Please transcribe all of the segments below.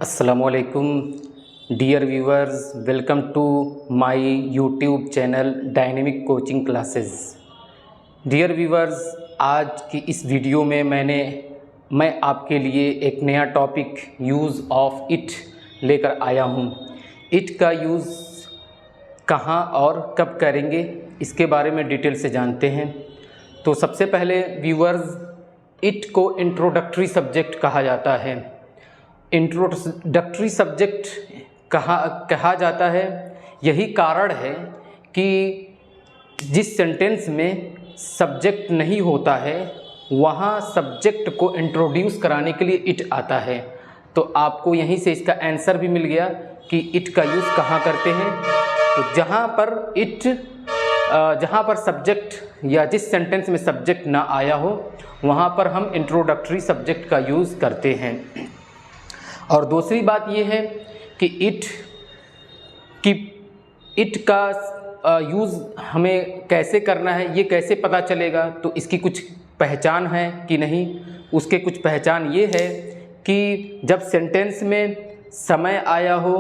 अस्सलामुअलैकुम dear viewers, welcome to my YouTube channel dynamic coaching classes. Dear viewers, आज की इस वीडियो में मैं आपके लिए एक नया टॉपिक यूज़ ऑफ इट लेकर आया हूँ। इट का यूज़ कहाँ और कब करेंगे, इसके बारे में डिटेल से जानते हैं। तो सबसे पहले व्यूवर्स, इट को इंट्रोडक्टरी सब्जेक्ट कहा जाता है। इंट्रोडक्टरी सब्जेक्ट कहा जाता है, यही कारण है कि जिस सेंटेंस में सब्जेक्ट नहीं होता है वहाँ सब्जेक्ट को इंट्रोड्यूस कराने के लिए इट आता है। तो आपको यहीं से इसका आंसर भी मिल गया कि इट का यूज़ कहाँ करते हैं। तो जहाँ पर सब्जेक्ट या जिस सेंटेंस में सब्जेक्ट ना आया हो वहाँ पर हम इंट्रोडक्टरी सब्जेक्ट का यूज़ करते हैं। और दूसरी बात ये है कि इट का यूज़ हमें कैसे करना है, ये कैसे पता चलेगा। तो इसकी कुछ पहचान है कि नहीं, उसके कुछ पहचान ये है कि जब सेंटेंस में समय आया हो,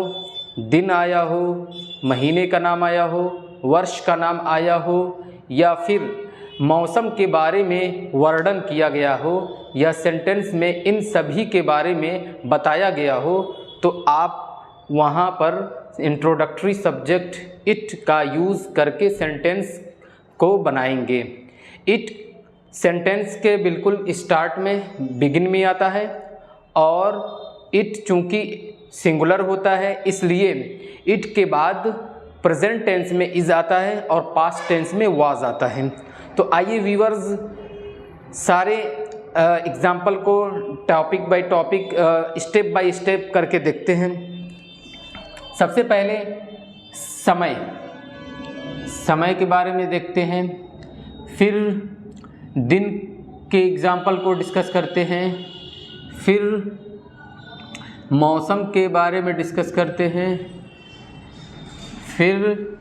दिन आया हो, महीने का नाम आया हो, वर्ष का नाम आया हो, या फिर मौसम के बारे में वर्णन किया गया हो, या सेंटेंस में इन सभी के बारे में बताया गया हो, तो आप वहाँ पर इंट्रोडक्टरी सब्जेक्ट इट का यूज़ करके सेंटेंस को बनाएंगे। इट सेंटेंस के बिल्कुल स्टार्ट में, बिगिन में आता है, और इट चूँकि सिंगुलर होता है इसलिए इट के बाद प्रेजेंट टेंस में इज़ आता है और पास्ट टेंस में वाज आता है। तो आइए व्यूअर्स, सारे एग्जाम्पल को topic by topic step by step करके देखते हैं। सबसे पहले समय के बारे में देखते हैं, फिर दिन के एग्जाम्पल को डिस्कस करते हैं, फिर मौसम के बारे में डिस्कस करते हैं, फिर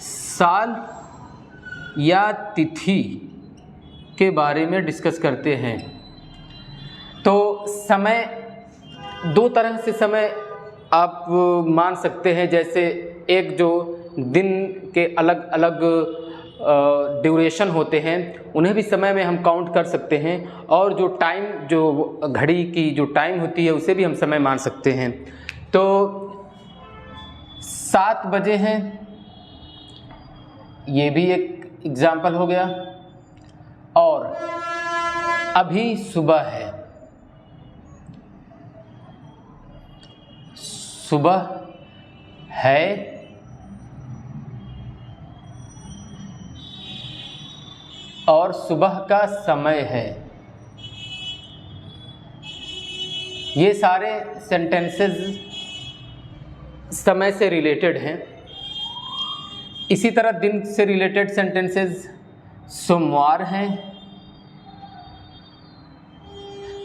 साल या तिथि के बारे में डिस्कस करते हैं। तो समय, दो तरह से समय आप मान सकते हैं। जैसे एक जो दिन के अलग अलग ड्यूरेशन होते हैं उन्हें भी समय में हम काउंट कर सकते हैं, और जो टाइम, जो घड़ी की जो टाइम होती है उसे भी हम समय मान सकते हैं। तो 7 बजे हैं, ये भी एक एग्जाम्पल हो गया, और अभी सुबह है, सुबह है, और सुबह का समय है। ये सारे सेंटेंसेस समय से रिलेटेड हैं। इसी तरह दिन से रिलेटेड सेंटेंसेस सोमवार हैं,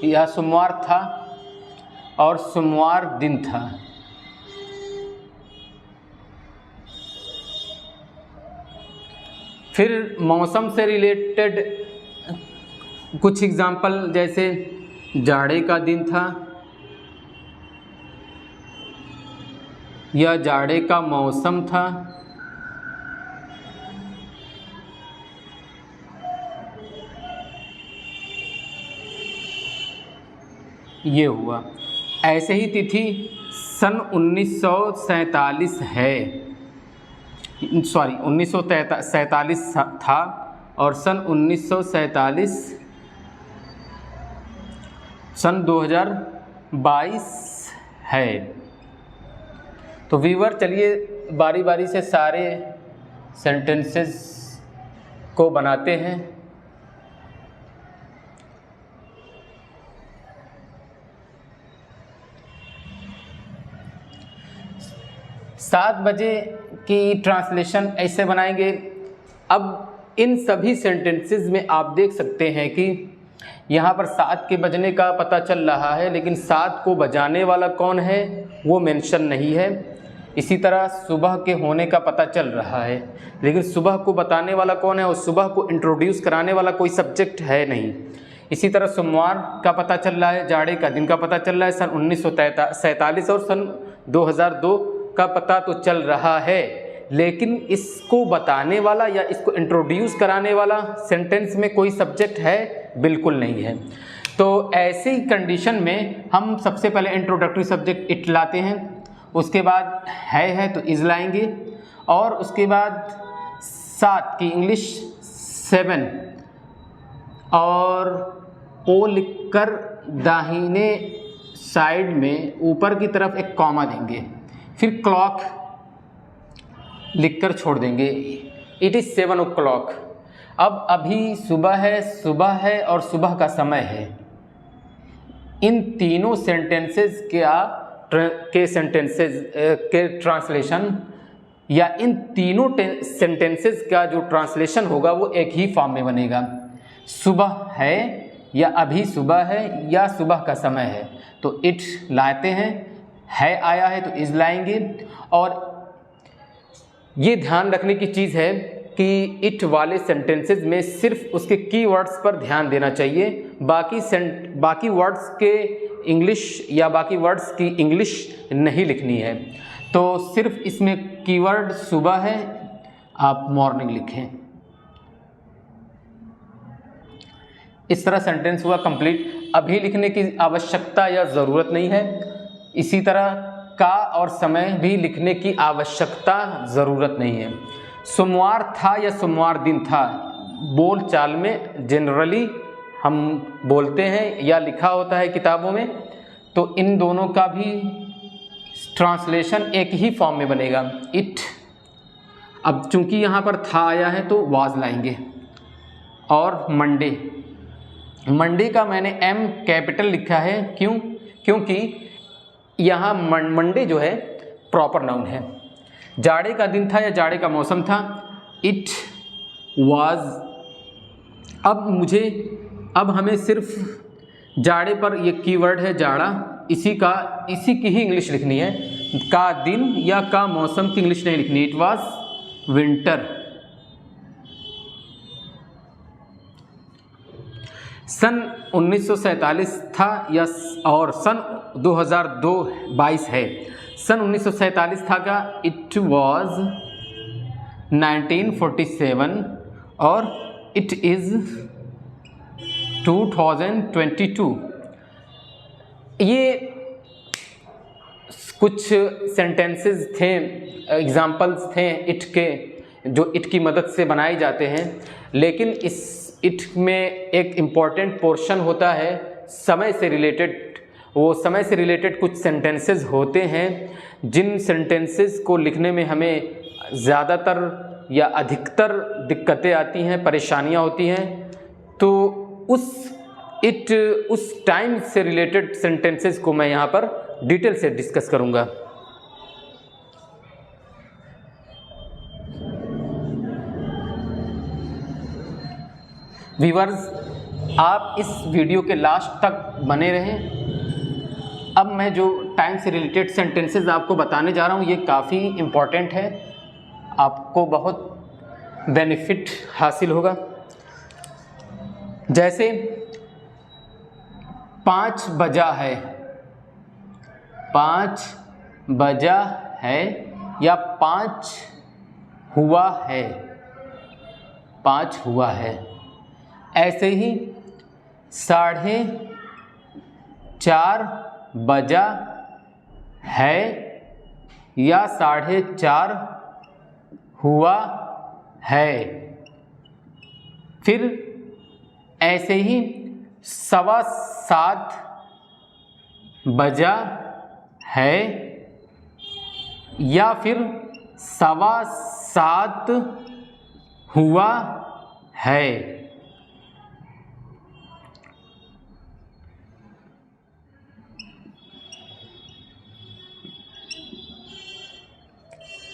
या सोमवार था और सोमवार दिन था। फिर मौसम से रिलेटेड कुछ एग्जाम्पल, जैसे जाड़े का दिन था, या जाड़े का मौसम था, ये हुआ। ऐसे ही तिथि सन 1947 है, 1947 था, और सन 1947 सन 2022 है। तो व्यूअर, चलिए बारी बारी से सारे सेंटेंसेस को बनाते हैं। 7 बजे की ट्रांसलेशन ऐसे बनाएंगे। अब इन सभी सेंटेंसेस में आप देख सकते हैं कि यहाँ पर 7 के बजने का पता चल रहा है, लेकिन 7 को बजाने वाला कौन है वो मेंशन नहीं है। इसी तरह सुबह के होने का पता चल रहा है, लेकिन सुबह को बताने वाला कौन है और सुबह को इंट्रोड्यूस कराने वाला कोई सब्जेक्ट है नहीं। इसी तरह सोमवार का पता चल रहा है, जाड़े का दिन का पता चल रहा है सन 1947 और सन 2002 का पता तो चल रहा है, लेकिन इसको बताने वाला या इसको इंट्रोड्यूस कराने वाला सेंटेंस में कोई सब्जेक्ट है? बिल्कुल नहीं है। तो ऐसी कंडीशन में हम सबसे पहले इंट्रोडक्टरी सब्जेक्ट इट लाते हैं, उसके बाद है तो इज लाएंगे, और उसके बाद 7 की इंग्लिश 7 और ओ लिखकर दाहिने साइड में ऊपर की तरफ एक कॉमा देंगे, फिर क्लॉक लिखकर छोड़ देंगे। It is 7 o'clock। अब अभी सुबह है और सुबह का समय है। इन तीनों सेंटेंसेस के ट्रांसलेशन या इन तीनों सेंटेंसेस का जो ट्रांसलेशन होगा वो एक ही फॉर्म में बनेगा। सुबह है या अभी सुबह है या सुबह का समय है, तो इट लाते हैं, है आया है तो इज लाएंगे। और ये ध्यान रखने की चीज़ है कि इट वाले सेंटेंसेस में सिर्फ उसके कीवर्ड्स पर ध्यान देना चाहिए, बाकी वर्ड्स के इंग्लिश या बाकी वर्ड्स की इंग्लिश नहीं लिखनी है। तो सिर्फ इसमें कीवर्ड सुबह है, आप मॉर्निंग लिखें। इस तरह सेंटेंस हुआ कंप्लीट। अभी लिखने की आवश्यकता या ज़रूरत नहीं है। इसी तरह का और समय भी लिखने की आवश्यकता ज़रूरत नहीं है। सोमवार था या सोमवार दिन था, बोल चाल में जनरली हम बोलते हैं या लिखा होता है किताबों में, तो इन दोनों का भी ट्रांसलेशन एक ही फॉर्म में बनेगा, इट। अब चूंकि यहाँ पर था आया है तो वाज लाएंगे। और मंडे का मैंने एम कैपिटल लिखा है, क्यों? क्योंकि यहाँ मंडे जो है प्रॉपर नाउन है। जाड़े का दिन था या जाड़े का मौसम था, इट वाज। अब हमें सिर्फ जाड़े पर ये कीवर्ड है जाड़ा, इसी की ही इंग्लिश लिखनी है। का दिन या का मौसम की इंग्लिश नहीं लिखनी। It was winter. सन 1947 था या और सन 2022 है। सन 1947 था का इट वाज 1947 और इट इज़ 2022। ये कुछ सेंटेंसेस थे, एग्जाम्पल्स थे इट के, जो इट की मदद से बनाए जाते हैं। लेकिन इस इट में एक इम्पॉर्टेंट पोर्शन होता है समय से रिलेटेड। वो समय से रिलेटेड कुछ सेंटेंसेस होते हैं जिन सेंटेंसेस को लिखने में हमें ज़्यादातर या अधिकतर दिक्कतें आती हैं, परेशानियां होती हैं। तो उस टाइम से रिलेटेड सेंटेंसेस को मैं यहाँ पर डिटेल से डिस्कस करूँगा। व्यूअर्स, आप इस वीडियो के लास्ट तक बने रहें। अब मैं जो टाइम से रिलेटेड सेंटेंसेस आपको बताने जा रहा हूँ ये काफ़ी इम्पॉर्टेंट है, आपको बहुत बेनिफिट हासिल होगा। जैसे 5 बजा है, 5 बजा है या 5 हुआ है, 5 हुआ है। ऐसे ही 4:30 बजा है या 4:30 हुआ है। फिर ऐसे ही 7:15 बजा है या फिर 7:15 हुआ है।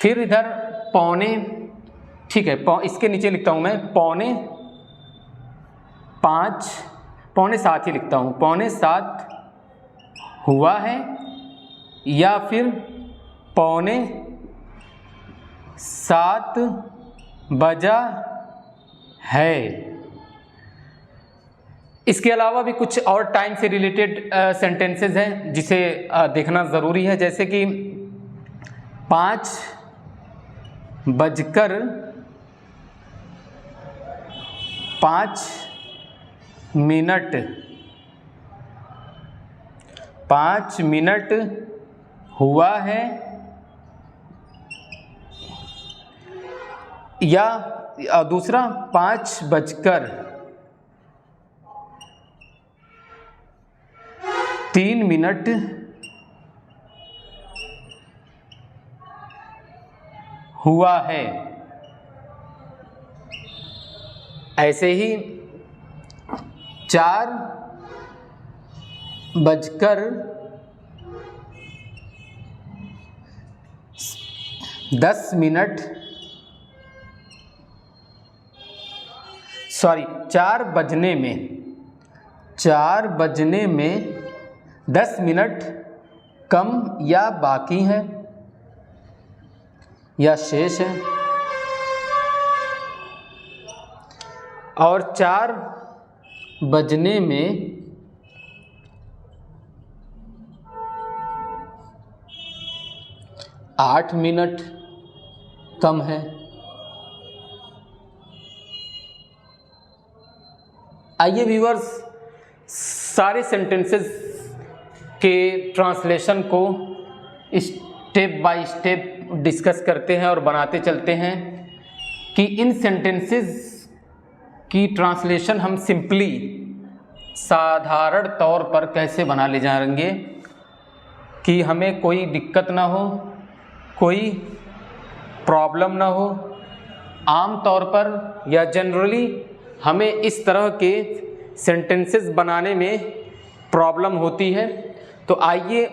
फिर इधर पौने, ठीक है, इसके नीचे लिखता हूँ मैं 4:45, 7:15 ही लिखता हूँ, 7:15 हुआ है या फिर 7:15 बजा है। इसके अलावा भी कुछ और टाइम से रिलेटेड सेंटेंसेस हैं जिसे देखना ज़रूरी है, जैसे कि 5 मिनट हुआ है, या दूसरा 5:03 हुआ है। ऐसे ही 4 बजने में 10 मिनट कम या बाकी है या शेष है, और 4 बजने में 8 मिनट कम है। आइए व्यूअर्स, सारे सेंटेंसेस के ट्रांसलेशन को स्टेप बाय स्टेप डिस्कस करते हैं और बनाते चलते हैं कि इन सेंटेंसेस की ट्रांसलेशन हम सिंपली साधारण तौर पर कैसे बना ले जाएंगे कि हमें कोई दिक्कत ना हो, कोई प्रॉब्लम ना हो। आम तौर पर या जनरली हमें इस तरह के सेंटेंसेस बनाने में प्रॉब्लम होती है। तो आइए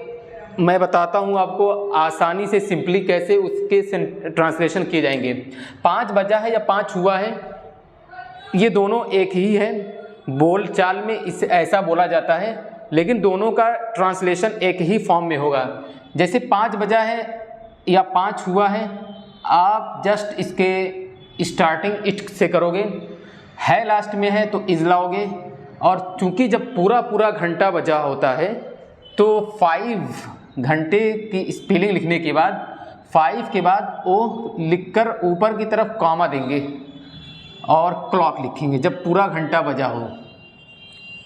मैं बताता हूँ आपको आसानी से सिंपली कैसे उसके ट्रांसलेशन किए जाएंगे। 5 बजा है या 5 हुआ है, ये दोनों एक ही है। बोल चाल में इसे ऐसा बोला जाता है, लेकिन दोनों का ट्रांसलेशन एक ही फॉर्म में होगा। जैसे 5 बजा है या 5 हुआ है, आप जस्ट इसके स्टार्टिंग इट से करोगे, है लास्ट में है तो इज लाओगे, और चूंकि जब पूरा घंटा बजा होता है तो 5 घंटे की स्पेलिंग लिखने के बाद 5 के बाद ओ लिखकर ऊपर की तरफ कॉमा देंगे और क्लॉक लिखेंगे जब पूरा घंटा बजा हो।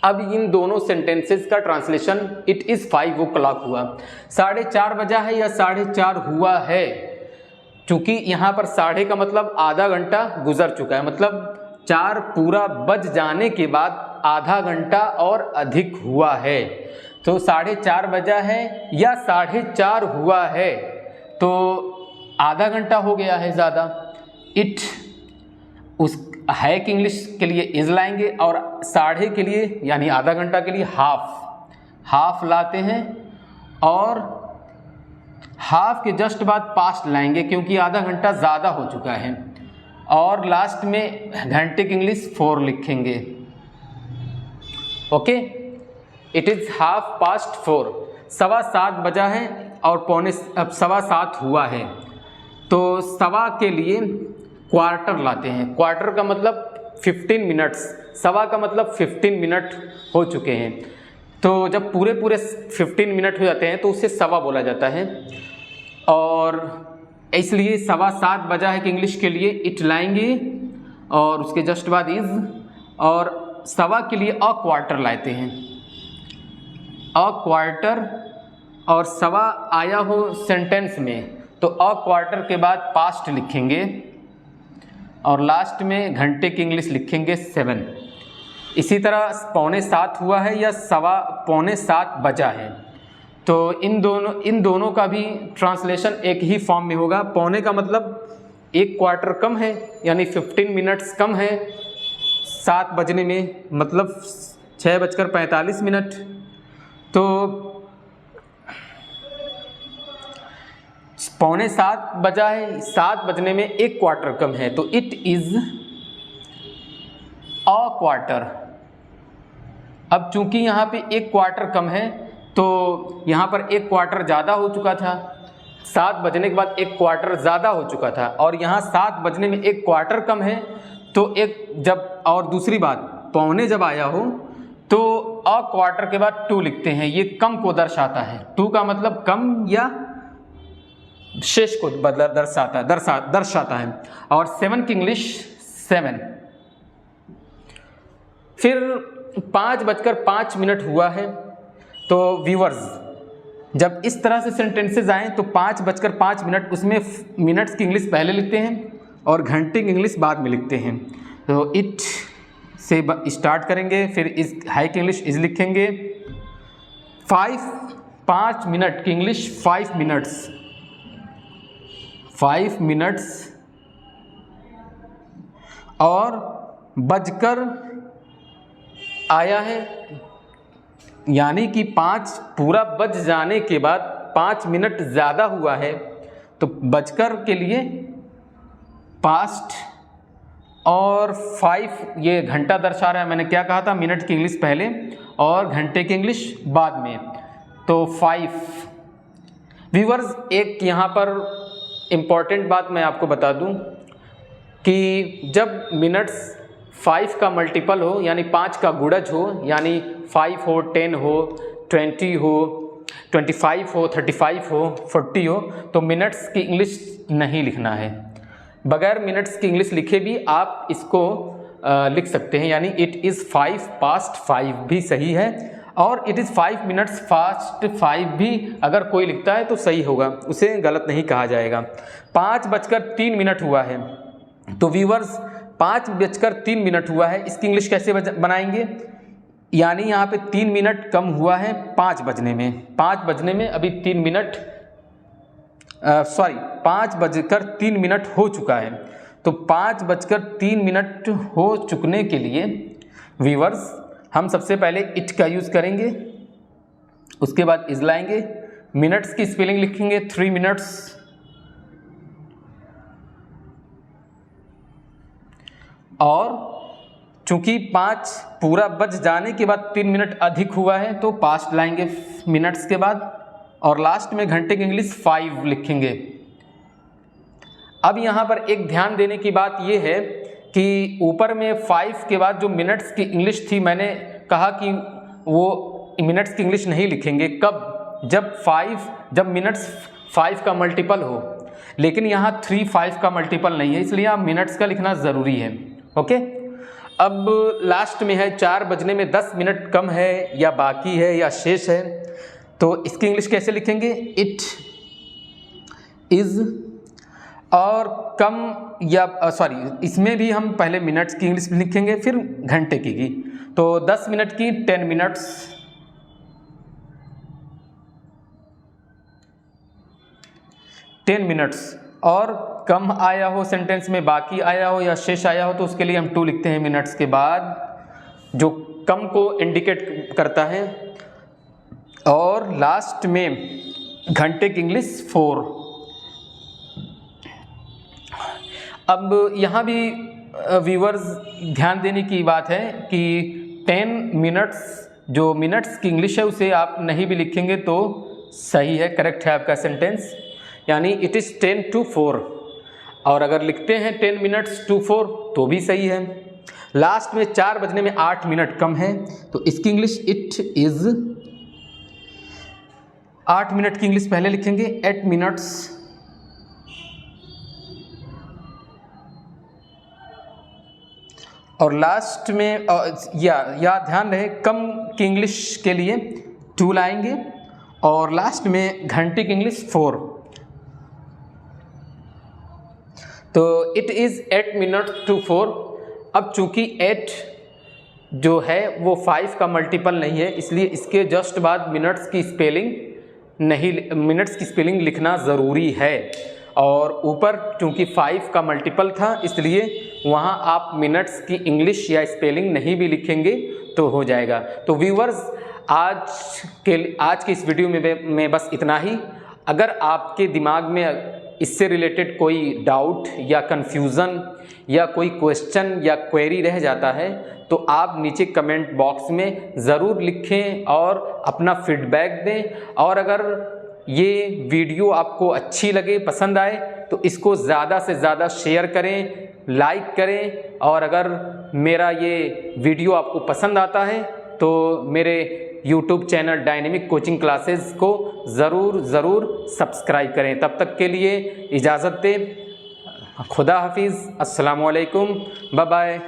अब इन दोनों सेंटेंसेस का ट्रांसलेशन इट इज़ 5 o'clock हुआ। 4:30 बजा है या 4:30 हुआ है, चूंकि यहाँ पर 4:30 का मतलब आधा घंटा गुजर चुका है, मतलब 4 पूरा बज जाने के बाद आधा घंटा और अधिक हुआ है। तो 4:30 बजा है या 4:30 हुआ है तो आधा घंटा हो गया है ज़्यादा। इट उस है कि इंग्लिश के लिए इज लाएंगे, और 4:30 के लिए यानी आधा घंटा के लिए हाफ लाते हैं, और हाफ के जस्ट बाद पास्ट लाएंगे क्योंकि आधा घंटा ज़्यादा हो चुका है, और लास्ट में घंटे की इंग्लिश 4 लिखेंगे। Okay, it is 4:30। 7:15 बजा है और 7:15 हुआ है, तो 7 के लिए क्वार्टर लाते हैं। क्वार्टर का मतलब 15 मिनट्स, 7 का मतलब 15 मिनट हो चुके हैं। तो जब पूरे 15 मिनट हो जाते हैं तो उसे 7:15 बोला जाता है, और इसलिए 7:15 बजा है कि इंग्लिश के लिए इट लाएंगे और उसके जस्ट बाद इज, और 7:15 के लिए अ क्वार्टर लाते हैं। अ क्वार्टर और 7:15 आया हो सेंटेंस में तो अ क्वार्टर के बाद पास्ट लिखेंगे और लास्ट में घंटे की इंग्लिश लिखेंगे 7। इसी तरह 6:45 हुआ है या 6:15 बजा है, तो इन दोनों का भी ट्रांसलेशन एक ही फॉर्म में होगा। पौने का मतलब 1 क्वार्टर कम है यानी 15 मिनट्स कम है 7 बजने में, मतलब 6:45। तो 6:45 बजा है, 7 बजने में 1 क्वार्टर कम है, तो इट इज़ अ क्वार्टर। अब चूंकि यहाँ पे 1 क्वार्टर कम है तो यहाँ पर 1 क्वार्टर ज़्यादा हो चुका था, 7 बजने के बाद 1 क्वार्टर ज़्यादा हो चुका था, और यहाँ 7 बजने में 1 क्वार्टर कम है तो एक जब, और दूसरी बात पौने जब आया हो तो अ क्वार्टर के बाद टू लिखते हैं, ये कम को दर्शाता है। टू का मतलब कम या शेष को दर्शाता है। और 7 की इंग्लिश 7। फिर 5:05 हुआ है। तो व्यूअर्स, जब इस तरह से सेंटेंसेस आएँ तो 5:05, उसमें मिनट्स की इंग्लिश पहले लिखते हैं और घंटे की इंग्लिश बाद में लिखते हैं। तो इट से स्टार्ट करेंगे, फिर इस हाई की इंग्लिश इज लिखेंगे। 5 मिनट की इंग्लिश 5 मिनट्स, 5 मिनट्स। और बजकर आया है, यानी कि 5 पूरा बज जाने के बाद 5 मिनट ज़्यादा हुआ है, तो बजकर के लिए पास्ट। और 5 ये घंटा दर्शा रहा है। मैंने क्या कहा था, मिनट की इंग्लिश पहले और घंटे की इंग्लिश बाद में। तो 5। व्यूअर्स, एक यहाँ पर इम्पॉर्टेंट बात मैं आपको बता दूँ कि जब मिनट्स 5 का मल्टीपल हो, यानी 5 का गुणज हो, यानी 5 हो, 10 हो, 20 हो, 25 हो, 35 हो, 40 हो, तो मिनट्स की इंग्लिश नहीं लिखना है। बगैर मिनट्स की इंग्लिश लिखे भी आप इसको लिख सकते हैं, यानी इट इज़ 5 past 5 भी सही है, और इट इज़ 5 minutes past 5 भी अगर कोई लिखता है तो सही होगा, उसे गलत नहीं कहा जाएगा। 5:03 हुआ है। तो व्यूअर्स, 5:03 हुआ है, इसकी इंग्लिश कैसे बनाएंगे? यानी यहाँ पे 3 मिनट कम हुआ है 5 बजने में। 5 बजने में अभी 3 मिनट 5:03 हो चुका है। तो 5:03 हो चुकने के लिए व्यूअर्स, हम सबसे पहले इट का यूज़ करेंगे, उसके बाद इज लाएंगे, मिनट्स की स्पेलिंग लिखेंगे 3 मिनट्स, और चूंकि 5 पूरा बज जाने के बाद 3 मिनट अधिक हुआ है तो पास्ट लाएंगे मिनट्स के बाद, और लास्ट में घंटे की इंग्लिश 5 लिखेंगे। अब यहाँ पर एक ध्यान देने की बात यह है कि ऊपर में 5 के बाद जो मिनट्स की इंग्लिश थी, मैंने कहा कि वो मिनट्स की इंग्लिश नहीं लिखेंगे। कब? जब मिनट्स 5 का मल्टीपल हो, लेकिन यहाँ 3 5 का मल्टीपल नहीं है, इसलिए आप मिनट्स का लिखना ज़रूरी है। ओके, अब लास्ट में है 4 बजने में 10 मिनट कम है या बाकी है या शेष है, तो इसकी इंग्लिश कैसे लिखेंगे? इट इज़, और कम या इसमें भी हम पहले मिनट्स की इंग्लिश लिखेंगे फिर घंटे की। तो 10 मिनट की 10 मिनट्स, 10 मिनट्स। और कम आया हो सेंटेंस में, बाकी आया हो या शेष आया हो, तो उसके लिए हम 2 लिखते हैं मिनट्स के बाद, जो कम को इंडिकेट करता है। और लास्ट में घंटे की इंग्लिश 4। अब यहाँ भी व्यूअर्स ध्यान देने की बात है कि 10 मिनट्स, जो मिनट्स की इंग्लिश है उसे आप नहीं भी लिखेंगे तो सही है, करेक्ट है आपका सेंटेंस, यानी इट इज़ 10 to 4। और अगर लिखते हैं 10 minutes to 4 तो भी सही है। लास्ट में 4 बजने में 8 मिनट कम है, तो इसकी इंग्लिश इट इज़, 8 मिनट की इंग्लिश पहले लिखेंगे 8 मिनट्स, और लास्ट में या ध्यान रहे कम की इंग्लिश के लिए 2 लाएंगे, और लास्ट में घंटे की इंग्लिश 4। तो इट इज़ 8 minutes to 4। अब चूंकि 8 जो है वो 5 का मल्टीपल नहीं है, इसलिए इसके जस्ट बाद मिनट्स की स्पेलिंग लिखना ज़रूरी है। और ऊपर चूंकि 5 का मल्टीपल था, इसलिए वहाँ आप मिनट्स की इंग्लिश या स्पेलिंग नहीं भी लिखेंगे तो हो जाएगा। तो व्यूअर्स, आज के इस वीडियो में बस इतना ही। अगर आपके दिमाग में इससे रिलेटेड कोई डाउट या कन्फ्यूज़न या कोई क्वेश्चन या क्वेरी रह जाता है तो आप नीचे कमेंट बॉक्स में ज़रूर लिखें और अपना फीडबैक दें। और अगर ये वीडियो आपको अच्छी लगे, पसंद आए, तो इसको ज़्यादा से ज़्यादा शेयर करें, लाइक करें। और अगर मेरा ये वीडियो आपको पसंद आता है तो मेरे YouTube channel dynamic coaching classes को ज़रूर सब्सक्राइब करें। तब तक के लिए इजाज़त दें। खुदा हाफिज़। अस्सलामु अलैकुम। Bye bye.